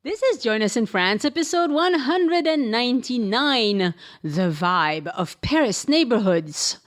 This is Join Us in France, episode 199, The Vibe of Paris Neighborhoods.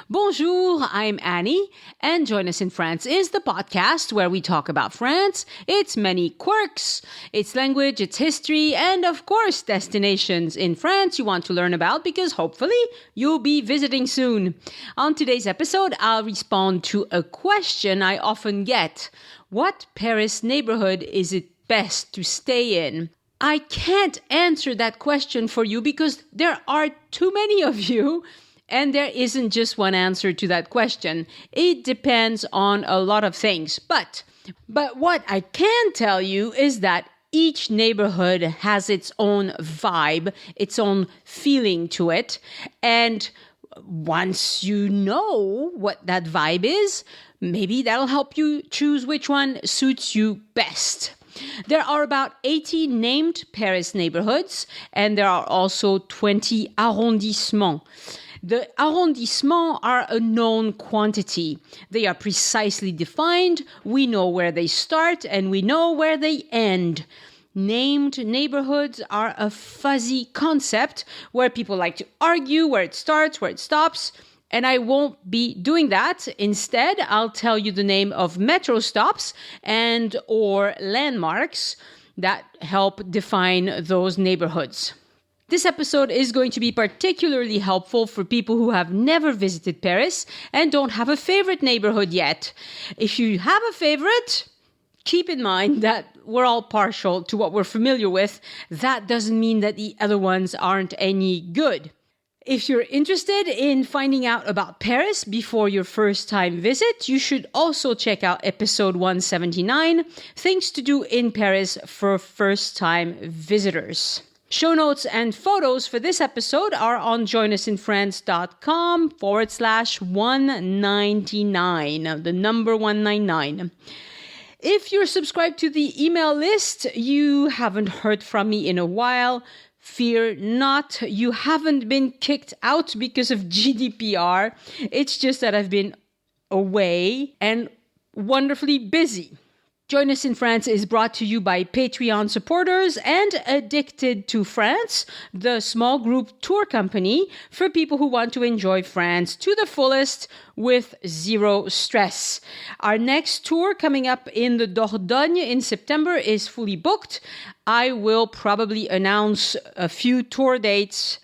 Bonjour, I'm Annie, and Join Us in France is the podcast where we talk about France, its many quirks, its language, its history, and of course, destinations in France you want to learn about because hopefully you'll be visiting soon. On today's episode, I'll respond to a question I often get. What Paris neighborhood is it best to stay in? I can't answer that question for you because there are too many of you. And there isn't just one answer to that question. It depends on a lot of things. But what I can tell you is that each neighborhood has its own vibe, its own feeling to it. And once you know what that vibe is, maybe that'll help you choose which one suits you best. There are about 80 named Paris neighborhoods, and there are also 20 arrondissements. The arrondissements are a known quantity. They are precisely defined. We know where they start and we know where they end. Named neighborhoods are a fuzzy concept where people like to argue where it starts, where it stops. And I won't be doing that. Instead, I'll tell you the name of metro stops and or landmarks that help define those neighborhoods. This episode is going to be particularly helpful for people who have never visited Paris and don't have a favorite neighborhood yet. If you have a favorite, keep in mind that we're all partial to what we're familiar with. That doesn't mean that the other ones aren't any good. If you're interested in finding out about Paris before your first time visit, you should also check out episode 179, Things to Do in Paris for First Time Visitors. Show notes and photos for this episode are on joinusinfrance.com/199, the number 199. If you're subscribed to the email list, you haven't heard from me in a while. Fear not, you haven't been kicked out because of GDPR. It's just that I've been away and wonderfully busy. Join Us in France is brought to you by Patreon supporters and Addicted to France, the small group tour company for people who want to enjoy France to the fullest with zero stress. Our next tour coming up in the Dordogne in September is fully booked. I will probably announce a few tour dates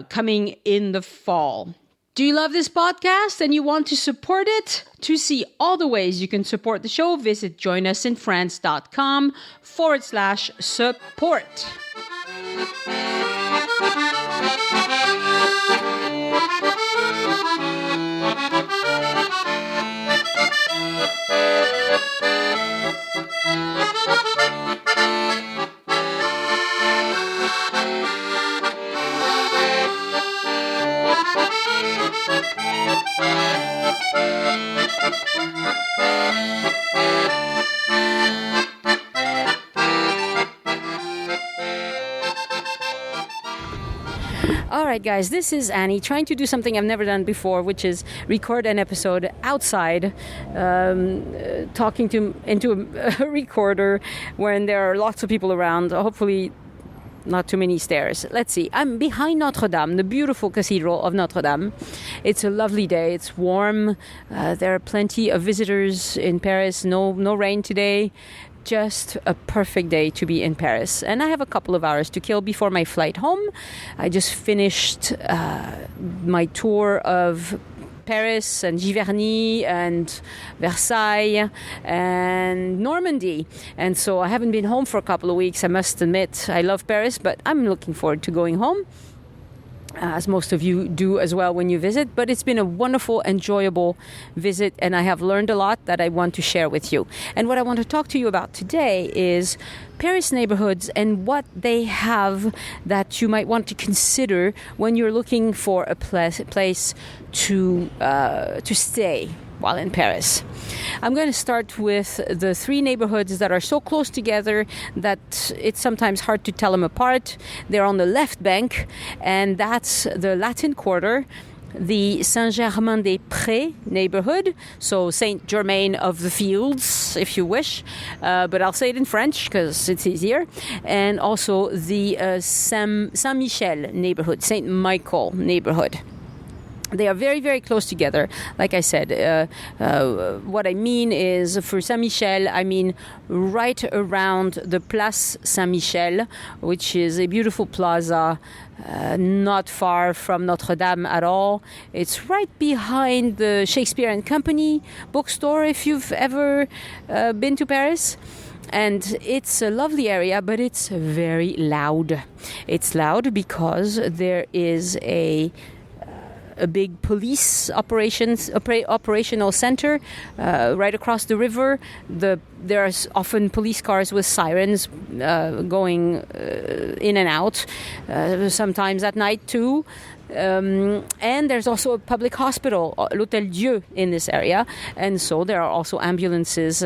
coming in the fall. Do you love this podcast and you want to support it? To see all the ways you can support the show, visit joinusinfrance.com/support. All right, guys, this is Annie trying to do something I've never done before, which is record an episode outside, talking into a recorder when there are lots of people around, hopefully not too many stairs. Let's see. I'm behind Notre Dame, the beautiful cathedral of Notre Dame. It's a lovely day. It's warm. There are plenty of visitors in Paris. No rain today. Just a perfect day to be in Paris. And I have a couple of hours to kill before my flight home. I just finished my tour of Paris and Giverny and Versailles and Normandy. And so I haven't been home for a couple of weeks. I must admit, I love Paris, but I'm looking forward to going home, as most of you do as well when you visit. But it's been a wonderful, enjoyable visit, and I have learned a lot that I want to share with you. And what I want to talk to you about today is Paris neighborhoods and what they have that you might want to consider when you're looking for a place to stay while in Paris. I'm going to start with the three neighborhoods that are so close together that it's sometimes hard to tell them apart. They're on the left bank, and that's the Latin Quarter, the Saint-Germain-des-Près neighborhood, so Saint-Germain of the Fields, if you wish, but I'll say it in French because it's easier, and also the Saint-Michel neighborhood, Saint Michael neighborhood. They are very, very close together. Like I said, what I mean is for Saint-Michel, I mean right around the Place Saint-Michel, which is a beautiful plaza not far from Notre Dame at all. It's right behind the Shakespeare and Company bookstore, if you've ever been to Paris. And it's a lovely area, but it's very loud. It's loud because there is a big police operational center right across the river. There are often police cars with sirens going in and out, sometimes at night too. And there's also a public hospital, l'Hôtel-Dieu, in this area. And so there are also ambulances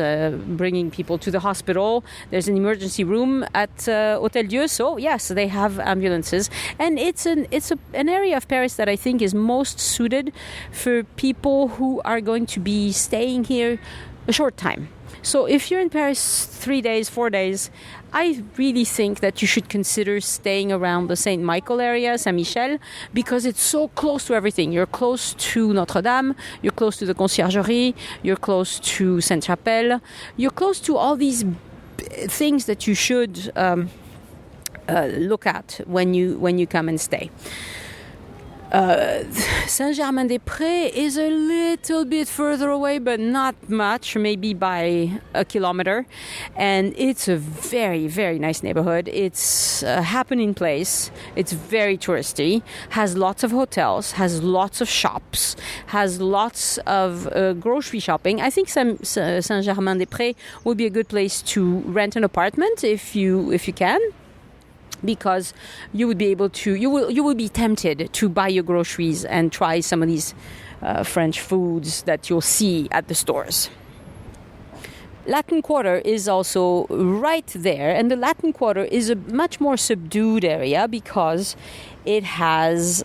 bringing people to the hospital. There's an emergency room at Hôtel-Dieu. So, yes, they have ambulances. And it's an area of Paris that I think is most suited for people who are going to be staying here a short time. So if you're in Paris 3 days, 4 days, I really think that you should consider staying around the Saint Michael area, Saint Michel, because it's so close to everything. You're close to Notre Dame, you're close to the Conciergerie, you're close to Sainte-Chapelle, you're close to all these things that you should look at when you come and stay. Saint-Germain-des-Près is a little bit further away, but not much, maybe by a kilometer. And it's a very, very nice neighborhood. It's a happening place. It's very touristy, has lots of hotels, has lots of shops, has lots of grocery shopping. I think Saint-Germain-des-Près would be a good place to rent an apartment if you can. Because you would be able to, you will be tempted to buy your groceries and try some of these French foods that you'll see at the stores. Latin Quarter is also right there, and the Latin Quarter is a much more subdued area because it has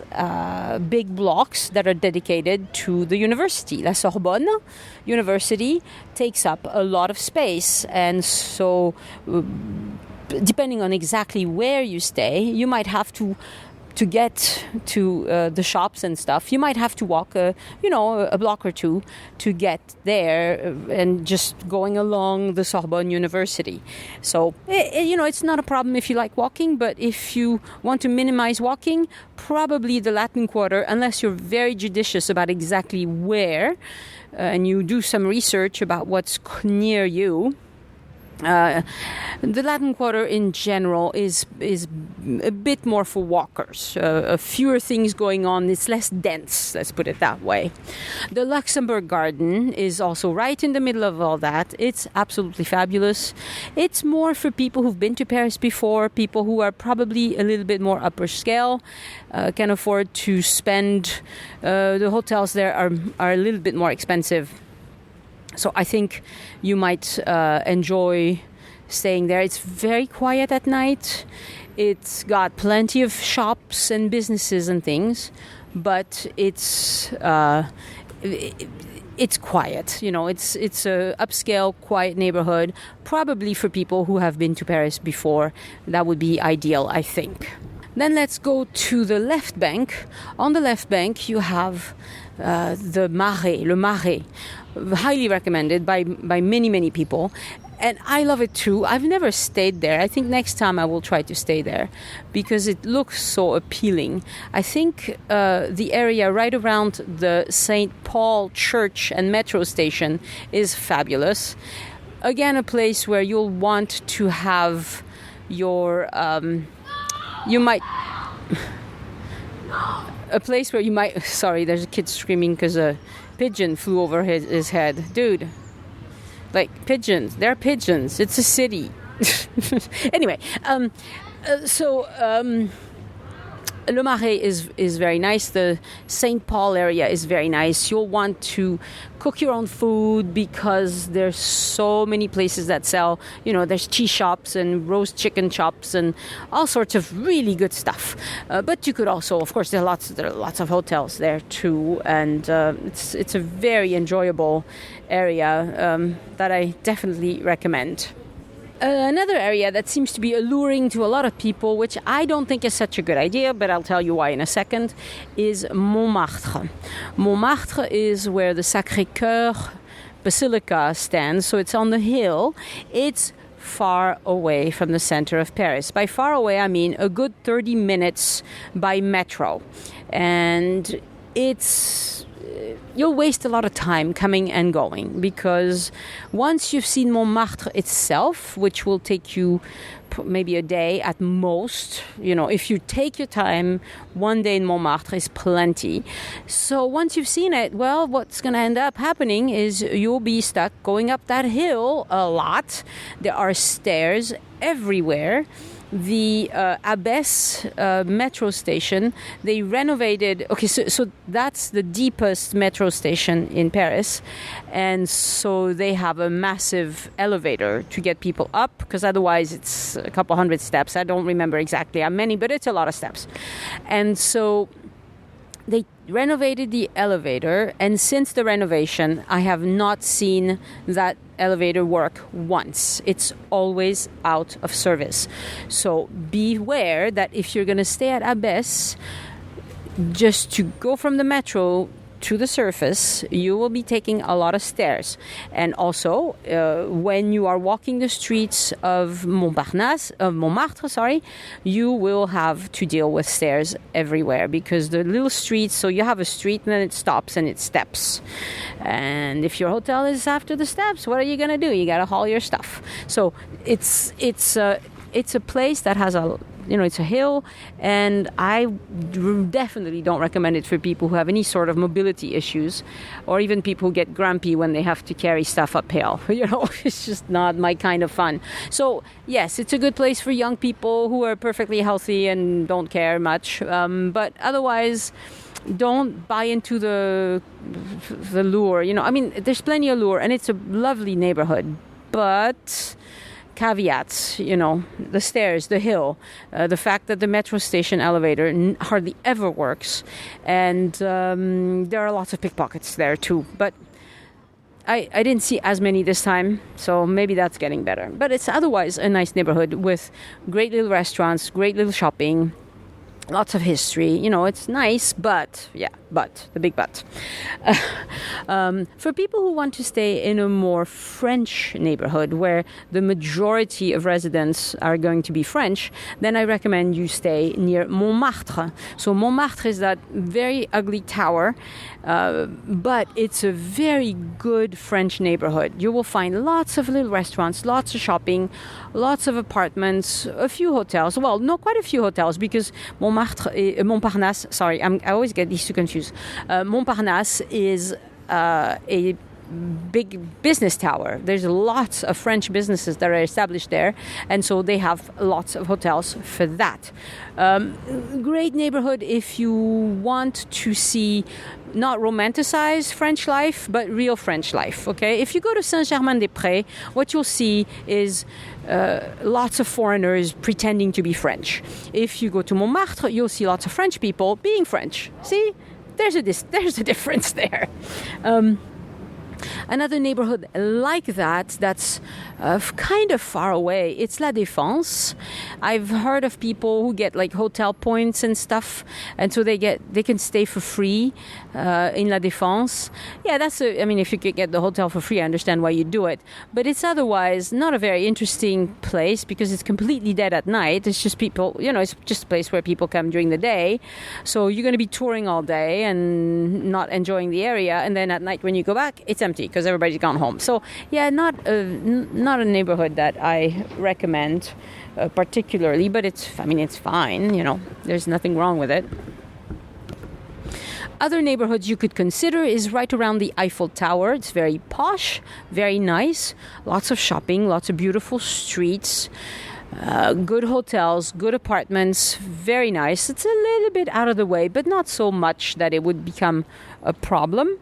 big blocks that are dedicated to the university. La Sorbonne University takes up a lot of space, and so depending on exactly where you stay, you might have to get to the shops and stuff. You might have to walk, a block or two to get there, and just going along the Sorbonne University. So, it's not a problem if you like walking, but if you want to minimize walking, probably the Latin Quarter, unless you're very judicious about exactly where, and you do some research about what's near you. The Latin Quarter in general is a bit more for walkers. Fewer things going on. It's less dense, let's put it that way. The Luxembourg Garden is also right in the middle of all that. It's absolutely fabulous. It's more for people who've been to Paris before, people who are probably a little bit more upper scale, can afford to spend. The hotels there are a little bit more expensive. So I think you might enjoy staying there. It's very quiet at night. It's got plenty of shops and businesses and things, but it's quiet. It's a upscale, quiet neighborhood, probably for people who have been to Paris before. That would be ideal, I think. Then let's go to the left bank. On the left bank, you have the Marais, le Marais. Highly recommended by many, many people. And I love it too. I've never stayed there. I think next time I will try to stay there because it looks so appealing. I think the area right around the St. Paul Church and metro station is fabulous. Again, a place where you'll want to have your... a place where you might... Sorry, there's a kid screaming because a pigeon flew over his head. Dude, like pigeons. They're pigeons. It's a city. Anyway, Le Marais is very nice. The St. Paul area is very nice. You'll want to cook your own food because there's so many places that sell, there's cheese shops and roast chicken chops and all sorts of really good stuff. But you could also, of course, there are lots of hotels there too, and it's a very enjoyable area that I definitely recommend. Another area that seems to be alluring to a lot of people, which I don't think is such a good idea, but I'll tell you why in a second, is Montmartre. Montmartre is where the Sacré-Cœur Basilica stands, so it's on the hill. It's far away from the center of Paris. By far away, I mean a good 30 minutes by metro. And you'll waste a lot of time coming and going, because once you've seen Montmartre itself, which will take you maybe a day at most, if you take your time, one day in Montmartre is plenty. So once you've seen it, well, what's going to end up happening is you'll be stuck going up that hill a lot. There are stairs everywhere. The Abbesses metro station, they renovated. Okay, so that's the deepest metro station in Paris. And so they have a massive elevator to get people up, because otherwise it's a couple hundred steps. I don't remember exactly how many, but it's a lot of steps. And so they renovated the elevator, and since the renovation, I have not seen that elevator work once. It's always out of service. So beware that if you're going to stay at Abbesses, just to go from the metro to the surface, you will be taking a lot of stairs. And also, when you are walking the streets of Montmartre, you will have to deal with stairs everywhere, because the little streets, so you have a street and then it stops and it steps. And if your hotel is after the steps, what are you going to do? You got to haul your stuff. So it's a place that has it's a hill, and I definitely don't recommend it for people who have any sort of mobility issues, or even people who get grumpy when they have to carry stuff uphill. It's just not my kind of fun. So yes, it's a good place for young people who are perfectly healthy and don't care much, but otherwise, don't buy into the lure. There's plenty of lure, and it's a lovely neighborhood, but caveats, the stairs, the hill, the fact that the metro station elevator hardly ever works, and there are lots of pickpockets there too. But I didn't see as many this time, so maybe that's getting better. But it's otherwise a nice neighborhood with great little restaurants, great little shopping, lots of history. It's nice, but the big but. For people who want to stay in a more French neighborhood where the majority of residents are going to be French, then I recommend you stay near Montmartre. So Montmartre is that very ugly tower, but it's a very good French neighborhood. You will find lots of little restaurants, lots of shopping, lots of apartments, a few hotels. Well, no, quite a few hotels, because Montparnasse, sorry, I always get these two confused. Montparnasse is a big business tower. There's lots of French businesses that are established there, and so they have lots of hotels for that. Great neighborhood if you want to see not romanticized French life, but real French life, okay? If you go to Saint-Germain-des-Près, what you'll see is lots of foreigners pretending to be French. If you go to Montmartre, you'll see lots of French people being French. See? There's a difference there. Another neighborhood like that's kind of far away, it's La Défense. I've heard of people who get like hotel points and stuff, and so they can stay for free in La Défense. Yeah, if you could get the hotel for free, I understand why you do it. But it's otherwise not a very interesting place, because it's completely dead at night. It's just people, it's just a place where people come during the day. So you're going to be touring all day and not enjoying the area, and then at night when you go back, it's empty because everybody's gone home. So yeah, not a neighborhood that I recommend particularly, but it's fine. There's nothing wrong with it. Other neighborhoods you could consider is right around the Eiffel Tower. It's very posh, very nice, lots of shopping, lots of beautiful streets. Good hotels, good apartments, very nice. It's a little bit out of the way, but not so much that it would become a problem.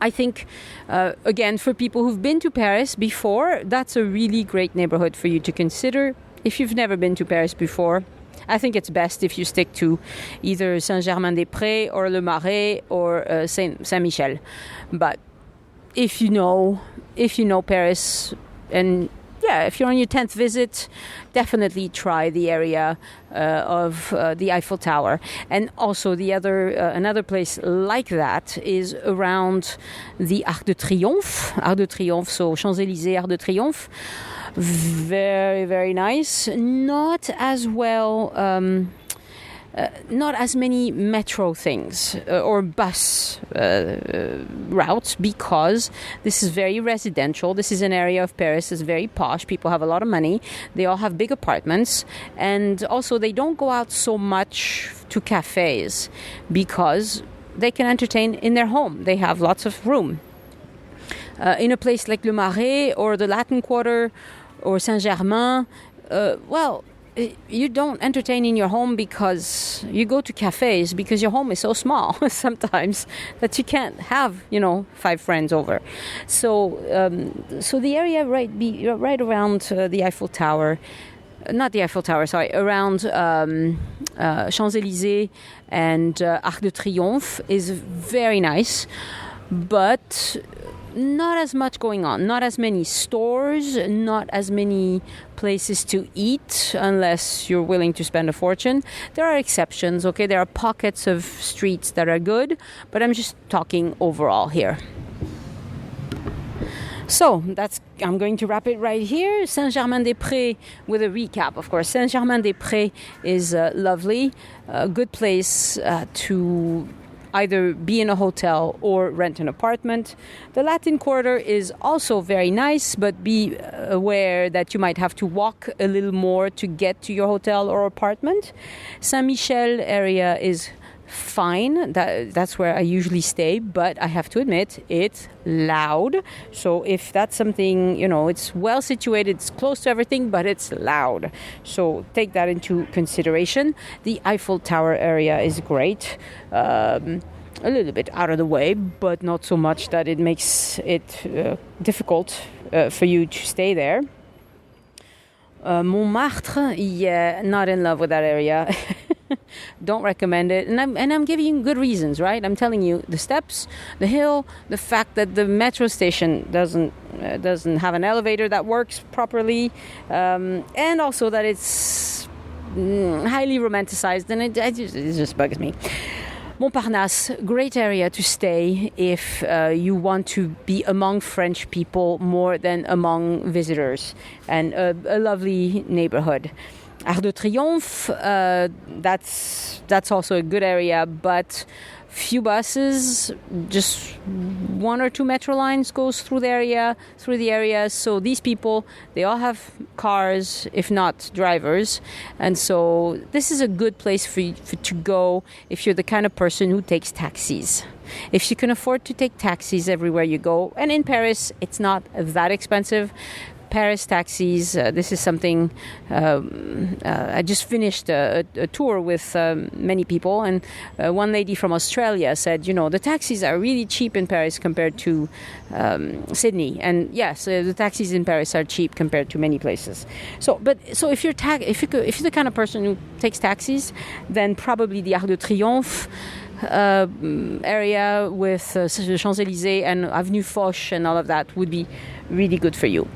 I think, again, for people who've been to Paris before, that's a really great neighborhood for you to consider. If you've never been to Paris before, I think it's best if you stick to either Saint-Germain-des-Près or Le Marais or Saint Michel. But if you know Paris, and if you're on your 10th visit, definitely try the area of the Eiffel Tower. And also another place like that is around the Arc de Triomphe. Arc de Triomphe, so Champs-Élysées, Arc de Triomphe. Very, very nice. Not as well... not as many metro things or bus routes, because this is very residential. This is an area of Paris that's very posh. People have a lot of money. They all have big apartments. And also they don't go out so much to cafes because they can entertain in their home. They have lots of room. In a place like Le Marais or the Latin Quarter or Saint-Germain, you don't entertain in your home because you go to cafes because your home is so small sometimes that you can't have 5 friends over. So the area right around the Eiffel Tower, not the Eiffel Tower, sorry, around Champs-Élysées and Arc de Triomphe is very nice, but not as much going on, not as many stores, not as many places to eat unless you're willing to spend a fortune. There are exceptions, okay? There are pockets of streets that are good, but I'm just talking overall here. So I'm going to wrap it right here. Saint-Germain-des-Près with a recap, of course. Saint-Germain-des-Près is lovely, a good place to either be in a hotel or rent an apartment. The Latin Quarter is also very nice, but be aware that you might have to walk a little more to get to your hotel or apartment. Saint-Michel area is fine. That's where I usually stay, but I have to admit it's loud. So if that's something, it's well situated, it's close to everything, but it's loud. So take that into consideration. The Eiffel Tower area is great. A little bit out of the way, but not so much that it makes it difficult for you to stay there. Montmartre, not in love with that area. Don't recommend it, and I'm giving you good reasons, right? I'm telling you the steps, the hill, the fact that the metro station doesn't have an elevator that works properly, and also that it's highly romanticized, and it just bugs me. Montparnasse, great area to stay if you want to be among French people more than among visitors, and a lovely neighborhood. Arc de Triomphe, that's also a good area, but few buses, just 1 or 2 metro lines goes through the area. So these people, they all have cars, if not drivers, and so this is a good place for you to go if you're the kind of person who takes taxis. If you can afford to take taxis everywhere you go, and in Paris it's not that expensive. Paris taxis, this is something, I just finished a tour with many people, and one lady from Australia said, the taxis are really cheap in Paris compared to Sydney. And yes, the taxis in Paris are cheap compared to many places. So if you're the kind of person who takes taxis, then probably the Arc de Triomphe area with Champs-Élysées and Avenue Foch and all of that would be really good for you.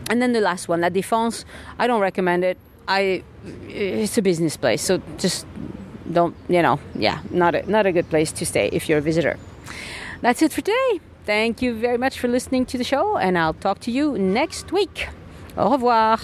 And then the last one, La Défense, I don't recommend it. It's a business place, so just don't, not a good place to stay if you're a visitor. That's it for today. Thank you very much for listening to the show, and I'll talk to you next week. Au revoir.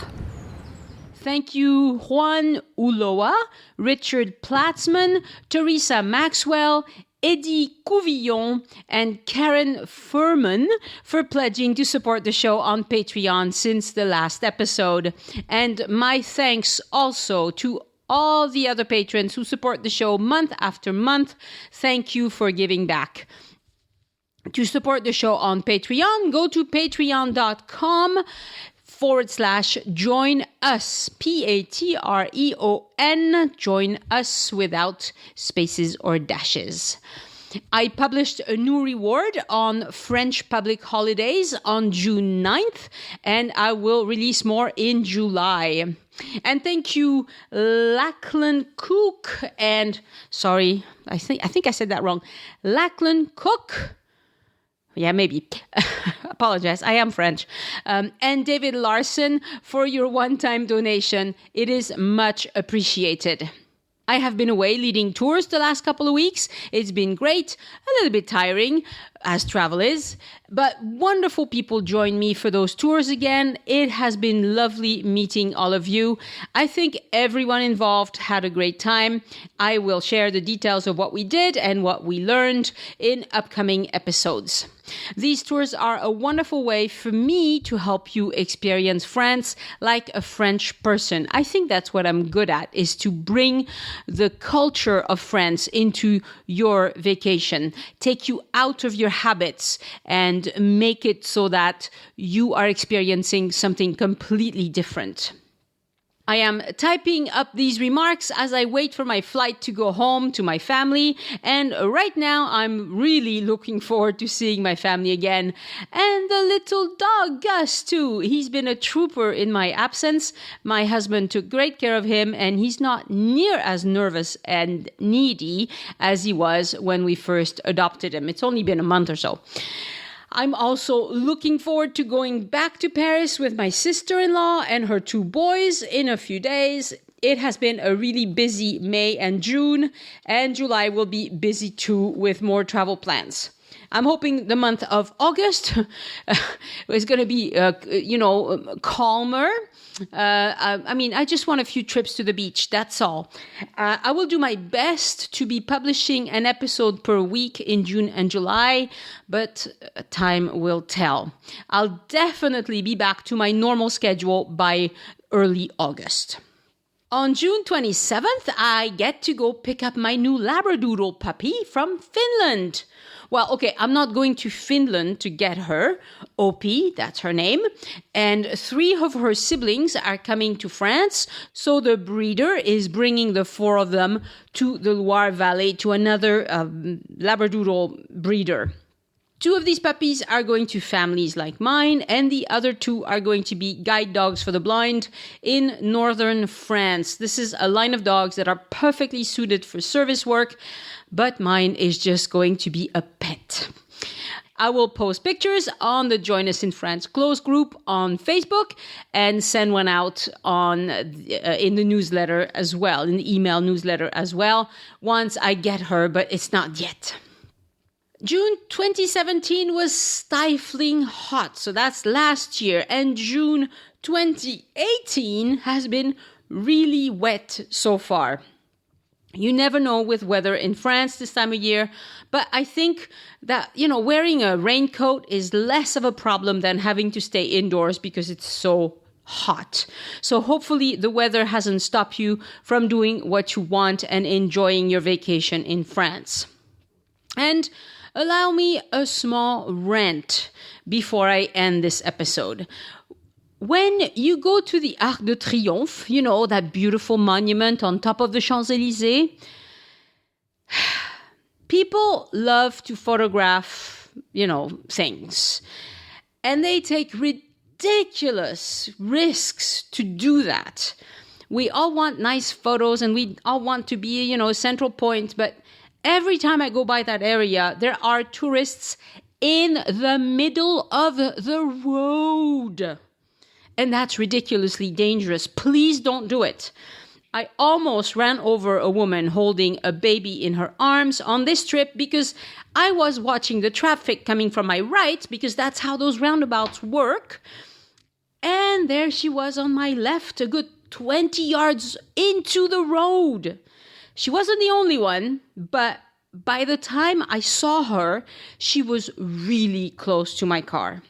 Thank you, Juan Ulloa, Richard Platzman, Teresa Maxwell, Eddie Couvillon, and Karen Furman for pledging to support the show on Patreon since the last episode. And my thanks also to all the other patrons who support the show month after month. Thank you for giving back. To support the show on Patreon, go to patreon.com/join us, Patreon, join us without spaces or dashes. I published a new reward on French public holidays on June 9th, and I will release more in July. And thank you, Lachlan Cook, and sorry, I think I said that wrong. Lachlan Cook. Yeah, maybe. Apologize. I am French. And David Larson for your one-time donation. It is much appreciated. I have been away leading tours the last couple of weeks. It's been great, a little bit tiring, as travel is, but wonderful people join me for those tours again. It has been lovely meeting all of you. I think everyone involved had a great time. I will share the details of what we did and what we learned in upcoming episodes. These tours are a wonderful way for me to help you experience France like a French person. I think that's what I'm good at, is to bring the culture of France into your vacation, take you out of your habits and make it so that you are experiencing something completely different. I am typing up these remarks as I wait for my flight to go home to my family. And right now, I'm really looking forward to seeing my family again. And the little dog, Gus, too. He's been a trooper in my absence. My husband took great care of him, and he's not near as nervous and needy as he was when we first adopted him. It's only been a month or so. I'm also looking forward to going back to Paris with my sister-in-law and her two boys in a few days. It has been a really busy May and June, and July will be busy too with more travel plans. I'm hoping the month of August is going to be, calmer. I just want a few trips to the beach. That's all. I will do my best to be publishing an episode per week in June and July, but time will tell. I'll definitely be back to my normal schedule by early August. On June 27th, I get to go pick up my new labradoodle puppy from Finland. Well, okay, I'm not going to Finland to get her. Opie, that's her name. And 3 of her siblings are coming to France. So the breeder is bringing the 4 of them to the Loire Valley to another labradoodle breeder. 2 of these puppies are going to families like mine, and the other 2 are going to be guide dogs for the blind in northern France. This is a line of dogs that are perfectly suited for service work, but mine is just going to be a pet. I will post pictures on the Join Us in France closed group on Facebook and send one out in the newsletter as well, in the email newsletter as well, once I get her, but it's not yet. June 2017 was stifling hot, so that's last year, and June 2018 has been really wet so far. You never know with weather in France this time of year, but I think that, wearing a raincoat is less of a problem than having to stay indoors because it's so hot. So hopefully the weather hasn't stopped you from doing what you want and enjoying your vacation in France. And allow me a small rant before I end this episode. When you go to the Arc de Triomphe, that beautiful monument on top of the Champs-Élysées, people love to photograph, things. And they take ridiculous risks to do that. We all want nice photos and we all want to be, a central point, but every time I go by that area, there are tourists in the middle of the road. And that's ridiculously dangerous. Please don't do it. I almost ran over a woman holding a baby in her arms on this trip because I was watching the traffic coming from my right, because that's how those roundabouts work. And there she was on my left, a good 20 yards into the road. She wasn't the only one, but by the time I saw her, she was really close to my car.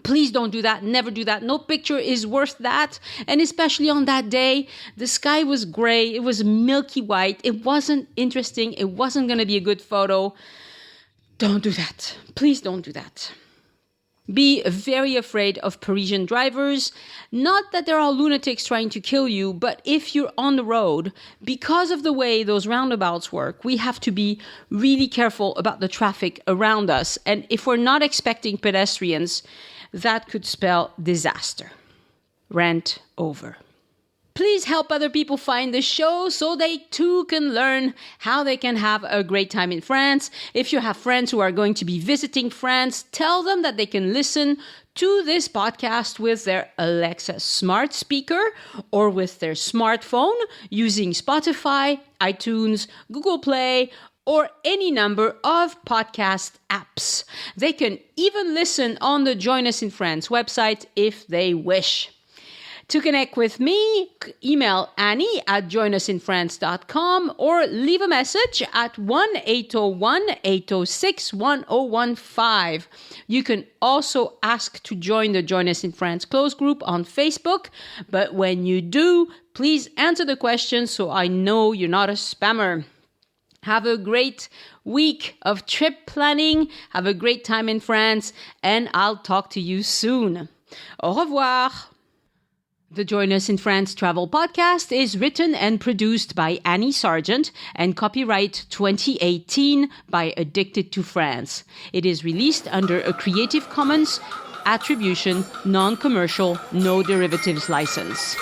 Please don't do that. Never do that. No picture is worth that. And especially on that day, the sky was gray. It was milky white. It wasn't interesting. It wasn't going to be a good photo. Don't do that. Please don't do that. Be very afraid of Parisian drivers. Not that there are lunatics trying to kill you, but if you're on the road, because of the way those roundabouts work, we have to be really careful about the traffic around us. And if we're not expecting pedestrians, that could spell disaster. Rant over. Please help other people find the show so they too can learn how they can have a great time in France. If you have friends who are going to be visiting France, tell them that they can listen to this podcast with their Alexa smart speaker or with their smartphone using Spotify, iTunes, Google Play, or any number of podcast apps. They can even listen on the Join Us in France website if they wish. To connect with me, email Annie at joinusinfrance.com or leave a message at 1-801-806-1015. You can also ask to join the Join Us in France closed group on Facebook. But when you do, please answer the question so I know you're not a spammer. Have a great week of trip planning. Have a great time in France, and I'll talk to you soon. Au revoir. The Join Us in France Travel Podcast is written and produced by Annie Sargent and copyright 2018 by Addicted to France. It is released under a Creative Commons Attribution, Non-Commercial, No Derivatives license.